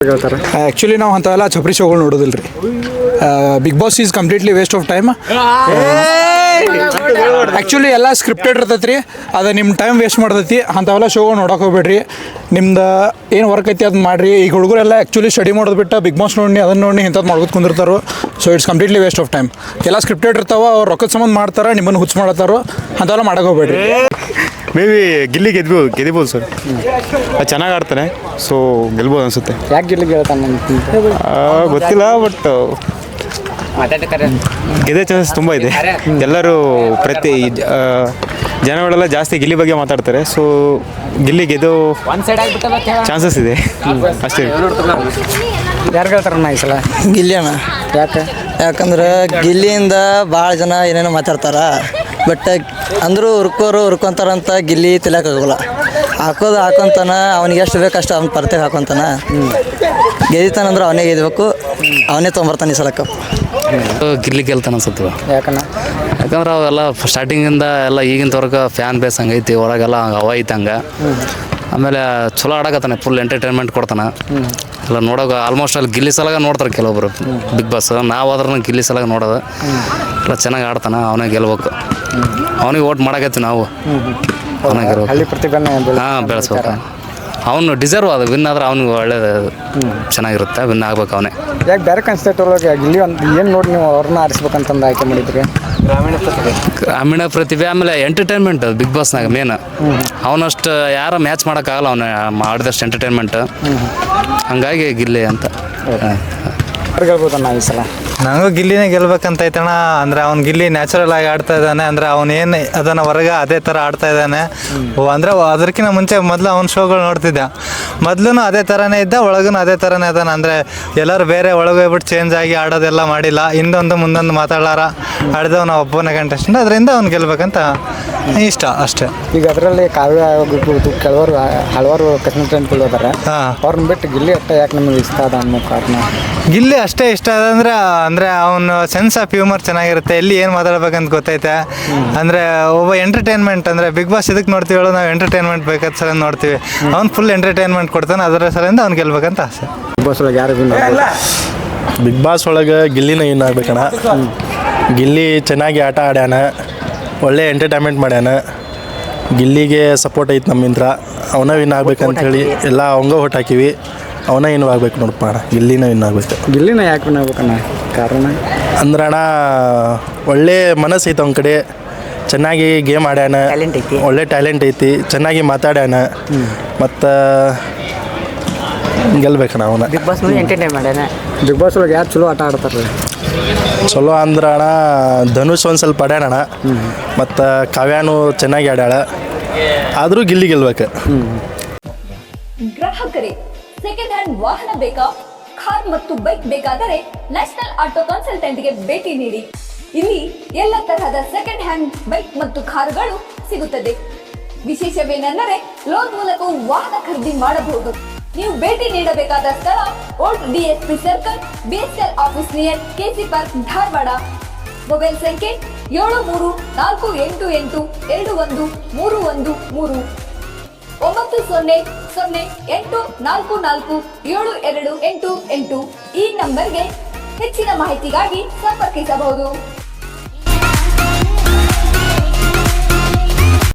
Actually ನಾವು ಅಂಥವೆಲ್ಲ ಚಪ್ರಿ ಶೋಗಳು ನೋಡೋದಿಲ್ಲ ರೀ. Bigg Boss is completely waste of time. Actually ಎಲ್ಲ ಸ್ಕ್ರಿಪ್ಟೆಡ್ ಇರ್ತೈತೆ ರೀ. ಅದು ನಿಮ್ಮ ಟೈಮ್ ವೇಸ್ಟ್ ಮಾಡ್ತೈತಿ. ಅಂಥವೆಲ್ಲ ಶೋಗಳು ನೋಡೋಕೆ ಹೋಗ್ಬೇಡ್ರಿ. ನಿಮ್ದು ಏನು ವರ್ಕ್ ಐತಿ ಅದನ್ನ ಮಾಡಿರಿ. ಈಗ ಹುಡುಗರೆಲ್ಲ ಆ್ಯಕ್ಚುಲಿ ಸ್ಟಡಿ ಮಾಡೋದು ಬಿಟ್ಟು ಬಿಗ್ ಬಾಸ್ ನೋಡಿ ಅದನ್ನು ನೋಡಿ ಇಂಥದ್ದು ಮಾಡ್ಬೋದು ಕುಂದಿರ್ತಾರೋ. So it's completely waste of time. ಎಲ್ಲ ಸ್ಕ್ರಿಪ್ಟೆಡ್ ಇರ್ತಾವೆ. ಅವ್ರು ರೊಕ್ಕದ ಸಂಬಂಧ ಮಾಡ್ತಾರೆ, ನಿಮ್ಮನ್ನು ಹುಚ್ಚು ಮಾಡತ್ತಾರೋ. ಅಂಥವೆಲ್ಲ ಮಾಡೋಕೆ ಹೋಗ್ಬೇಡ್ರಿ. ಮೇ ಬಿ ಗಿಲ್ಲಿ ಗೆದಿಬೋದು ಸರ್. ಚೆನ್ನಾಗಿ ಆಡ್ತಾನೆ, ಸೊ ಗೆಲ್ಬೋದು ಅನಿಸುತ್ತೆ. ಯಾಕೆ ಗಿಲ್ಲಿ ಗೆಲ್ತಾನೆ ಗೊತ್ತಿಲ್ಲ, ಬಟ್ ಗೆದ್ದೆ ಚಾನ್ಸಸ್ ತುಂಬ ಇದೆ. ಎಲ್ಲರೂ ಜನಗಳೆಲ್ಲ ಜಾಸ್ತಿ ಗಿಲ್ಲಿ ಬಗ್ಗೆ ಮಾತಾಡ್ತಾರೆ. ಸೊ ಗಿಲ್ಲಿ ಗೆದ್ದು ಚಾನ್ಸಸ್ ಇದೆ ಅಷ್ಟೇ. ಯಾರು ಗೆಲ್ತಾರಣ್ಣ ಈ ಸಲ? ಗಿಲ್ಲಿಯಣ್ಣ. ಯಾಕಂದ್ರೆ ಗಿಲ್ಲಿಯಿಂದ ಭಾಳ ಜನ ಏನೇನೋ ಮಾತಾಡ್ತಾರೆ. ಬಟ್ ಅಂದರೂ ಹುರ್ಕೊಂತಾರಂತ ಗಿಲ್ಲಿ ತಿಳಿಯೋಕ್ಕಾಗಲ್ಲ. ಹಾಕೊಂತಾನ, ಅವ್ನಿಗೆ ಎಷ್ಟು ಬೇಕು ಅಷ್ಟು ಅವ್ನು ಪರ್ತೆಗೆ ಹಾಕೊಂತಾನ. ಗೆದಿತಾನಂದ್ರೆ ಅವನೇ ಗೆದಬೇಕು, ಅವನೇ ತೊಗೊಂಬರ್ತಾನೆ ಈ ಸಲಕ್ಕೆ. ಗಿಲ್ಲಿ ಗೆಲ್ತಾನೆ ಅನ್ಸುತ್ತವ. ಯಾಕಂದ್ರೆ ಅವೆಲ್ಲ ಸ್ಟಾರ್ಟಿಂಗಿಂದ ಎಲ್ಲ ಈಗಿನವರೆಗೆ ಫ್ಯಾನ್ ಬೇಸ್ ಹಂಗೈತಿ, ಹೊರಗೆಲ್ಲ ಹಂಗೆ ಐತೆ ಹಂಗೆ. ಆಮೇಲೆ ಚಲೋ ಆಡಕತ್ತಾನೆ, ಫುಲ್ ಎಂಟರ್ಟೈನ್ಮೆಂಟ್ ಕೊಡ್ತಾನೆ. ಎಲ್ಲ ನೋಡೋಕೆ ಆಲ್ಮೋಸ್ಟ್ ಅಲ್ಲಿ ಗಿಲ್ಲಿ ಸಲಾಗ ನೋಡ್ತಾರೆ ಕೆಲವೊಬ್ರು ಬಿಗ್ ಬಾಸ್. ನಾವು ಅದ್ರೂ ಗಿಲ್ಲಿ ಸಲಾಗ ನೋಡೋದು. ಎಲ್ಲ ಚೆನ್ನಾಗಿ ಆಡ್ತಾನೆ, ಅವನೇ ಗೆಲ್ಬೇಕು. ಅವನಿಗೆ ಓಟ್ ಮಾಡಕತ್ತೀವಿ ನಾವು. ಅವನೇ ಗೆಲ್ಬೇಕು. ಹಳ್ಳಿ ಪ್ರತಿಭೆನ ಬೆಳೆಸ್ಬೇಕು. ಅವನು ಡಿಸರ್ವ್ ಅದು. ವಿನ್ ಆದ್ರೆ ಅವ್ನಿಗೆ ಒಳ್ಳೇದು, ಚೆನ್ನಾಗಿರುತ್ತೆ. ವಿನ್ ಆಗ್ಬೇಕು ಅವನೇ. ಯಾಕೆ ಬೇರೆ ಕಾಣಿಸ್ತೈತೆ ಒಳಗೆ ಗಿಲ್ಲಿ ಒಂದು ಏನು ನೋಡಿ ನೀವು ಅವ್ರನ್ನ ಆರಿಸ್ಬೇಕಂತಂದು ಆಯ್ಕೆ ಮಾಡಿದ್ರಿ? ಗ್ರಾಮೀಣ ಪ್ರತಿಭೆ, ಆಮೇಲೆ ಎಂಟರ್ಟೈನ್ಮೆಂಟ್ ಬಿಗ್ ಬಾಸ್ನಾಗ ಮೇನ್. ಅವನಷ್ಟು ಯಾರ ಮ್ಯಾಚ್ ಮಾಡೋಕ್ಕಾಗಲ್ಲ ಅವನು ಮಾಡಿದಷ್ಟು ಎಂಟರ್ಟೈನ್ಮೆಂಟ್. ಹಂಗಾಗಿ ಗಿಲ್ಲಿ ಅಂತ. ಗೆಲ್ಬೋದಣ್ಣ ಈ ಸಲ? ನನಗೂ ಗಿಲ್ಲಿನೇ ಗೆಲ್ಬೇಕಂತ ಐತಣ್ಣ. ಅಂದರೆ ಅವ್ನು ಗಿಲ್ಲಿ ನ್ಯಾಚುರಲ್ ಆಗಿ ಆಡ್ತಾ ಇದ್ದಾನೆ. ಅಂದರೆ ಅವನೇನು ಅದನ್ನು ಹೊರಗೆ ಅದೇ ಥರ ಆಡ್ತಾ ಇದ್ದಾನೆ. ಅಂದರೆ ಅದಕ್ಕಿಂತ ಮುಂಚೆ ಮೊದಲು ಅವ್ನ ಶೋಗಳು ನೋಡ್ತಿದ್ದೆ. ಮೊದಲು ಅದೇ ಥರನೇ ಇದ್ದ, ಒಳಗೂ ಅದೇ ಥರನೇ ಇದ್ದಾನೆ. ಅಂದರೆ ಎಲ್ಲರೂ ಬೇರೆ ಒಳಗೆ ಹೋಗ್ಬಿಟ್ಟು ಚೇಂಜ್ ಆಗಿ ಆಡೋದೆಲ್ಲ ಮಾಡಿಲ್ಲ. ಹಿಂದೊಂದು ಮುಂದೊಂದು ಮಾತಾಡಲಾರ ಆಡಿದವನು ಒಬ್ಬನೇ ಕಂಟೆಸ್ಟೆಂಟ್. ಅದರಿಂದ ಅವ್ನು ಗೆಲ್ಬೇಕಂತ ಇಷ್ಟ ಅಷ್ಟೇ. ಈಗ ಅದರಲ್ಲಿ ಕಾವ್ಯ ಆಗಿರ್ಬೋದು, ಹಲವಾರು ಕಂಟೆಸ್ಟೆಂಟ್ಗಳು ಇದ್ದಾರೆ. ಅವ್ರನ್ನ ಬಿಟ್ಟು ಗಿಲ್ಲಿ ಅಷ್ಟ ಯಾಕೆ ನಮಗೆ ಇಷ್ಟ ಅದ ಅನ್ನೋ ಕಾರಣ? ಗಿಲ್ಲಿ ಅಷ್ಟೇ ಇಷ್ಟ ಅದಂದ್ರೆ ಅವನು ಸೆನ್ಸ್ ಆಫ್ ಹ್ಯೂಮರ್ ಚೆನ್ನಾಗಿರುತ್ತೆ. ಎಲ್ಲಿ ಏನು ಮಾತಾಡ್ಬೇಕಂತ ಗೊತ್ತೈತೆ. ಅಂದರೆ ಒಬ್ಬ ಎಂಟರ್ಟೈನ್ಮೆಂಟ್. ಅಂದರೆ ಬಿಗ್ ಬಾಸ್ ಇದಕ್ಕೆ ನೋಡ್ತೀವಿ, ನಾವು ಎಂಟರ್ಟೈನ್ಮೆಂಟ್ ಬೇಕಾದ ಸಲ ನೋಡ್ತೀವಿ. ಅವ್ನು ಫುಲ್ ಎಂಟರ್ಟೈನ್ಮೆಂಟ್ ಕೊಡ್ತಾನೆ. ಅದರ ಸಲಿಂದ ಅವ್ನು ಗೆಲ್ಬೇಕಂತ ಆಸೆ. ಬಿಗ್ ಬಾಸ್ ಒಳಗೆ ಯಾರು ಬಿಗ್ ಬಾಸ್ ಒಳಗೆ ಗಿಲ್ಲಿನ ವಿನ್ ಆಗ್ಬೇಕಣ್ಣ. ಗಿಲ್ಲಿ ಚೆನ್ನಾಗಿ ಆಟ ಆಡ್ಯಾನ, ಒಳ್ಳೆ ಎಂಟರ್ಟೈನ್ಮೆಂಟ್ ಮಾಡ್ಯಾನ. ಗಿಲ್ಲಿಗೆ ಸಪೋರ್ಟ್ ಐತೆ ನಮ್ಮಿಂದ. ಅವನ ವಿನ್ ಆಗ್ಬೇಕಂತ ಹೇಳಿ ಎಲ್ಲ ಅವಂಗ ಓಟ್ ಹಾಕಿವಿ. ಅವನ ವಿನ್ ಆಗ್ಬೇಕು ನೋಡಪ್ಪ ಅಣ್ಣ. ಗಿಲ್ಲಿನ ವಿನ್ ಆಗ್ಬೇಕು. ಗಿಲ್ಲಿನ ಯಾಕೆ ವಿನ್ ಆಗ್ಬೇಕಣ್ಣ? ಕಾರಣ ಅಂದ್ರೆ ಅಣ್ಣ ಒಳ್ಳೆ ಮನಸ್ಸು ಐತೆ ಅವನ ಕಡೆ. ಚೆನ್ನಾಗಿ ಗೇಮ್ ಆಡ್ಯಾನ, ಒಳ್ಳೆ ಟ್ಯಾಲೆಂಟ್ ಐತಿ, ಚೆನ್ನಾಗಿ ಮಾತಾಡ್ಯಾನ. ಮತ್ತು ಗೆಲ್ಬೇಕಣ್ಣ ಅವನ. ಬಿಗ್ ಬಾಸ್ ನೋಡಿ ಎಂಟರ್ಟೈನ್ ಮಾಡ್ಯಾನ. ಬಿಗ್ ಬಾಸ್ ಒಳಗೆ ಯಾರು ಚಲೋ ಆಟ ಆಡ್ತಾರೆ? ಚಲೋ ಅಂದ್ರೆ ಅಣ್ಣ ಧನುಷ್ ಒಂದು ಸ್ವಲ್ಪ ಆಡ್ಯಾನಣ್ಣ. ಮತ್ತು ಕಾವ್ಯಾನು ಚೆನ್ನಾಗಿ ಆಡ್ಯಾಳ. ಆದರೂ ಗಿಲ್ಲಿ ಗೆಲ್ಬೇಕು. ಗ್ರಾಹಕರೇ, ಸೆಕೆಂಡ್ ಹ್ಯಾಂಡ್ ವಾಹನ ಬೇಕಾ? ಕಾರ್ ಮತ್ತು ಬೈಕ್ ಬೇಕಾದರೆ ನ್ಯಾಷನಲ್ ಆಟೋ ಕನ್ಸಲ್ಟೆಂಟ್ಗೆ ಭೇಟಿ ನೀಡಿ. ಇಲ್ಲಿ ಎಲ್ಲ ತರಹದ ಸೆಕೆಂಡ್ ಹ್ಯಾಂಡ್ ಬೈಕ್ ಮತ್ತು ಕಾರುಗಳು ಸಿಗುತ್ತದೆ. ವಿಶೇಷವೇನೆಂದರೆ ಲೋನ್ ಮೂಲಕ ವಾಹನ ಖರೀದಿ ಮಾಡಬಹುದು. ನೀವು ಭೇಟಿ ನೀಡಬೇಕಾದ ಸ್ಥಳ old DSP circle, BSL office near KC park, Dharwad. Mobile ಸಂಖ್ಯೆ 7348821313 9008447288. ಈ ನಂಬರ್ಗೆ ಹೆಚ್ಚಿನ ಮಾಹಿತಿಗಾಗಿ ಸಂಪರ್ಕಿಸಬಹುದು.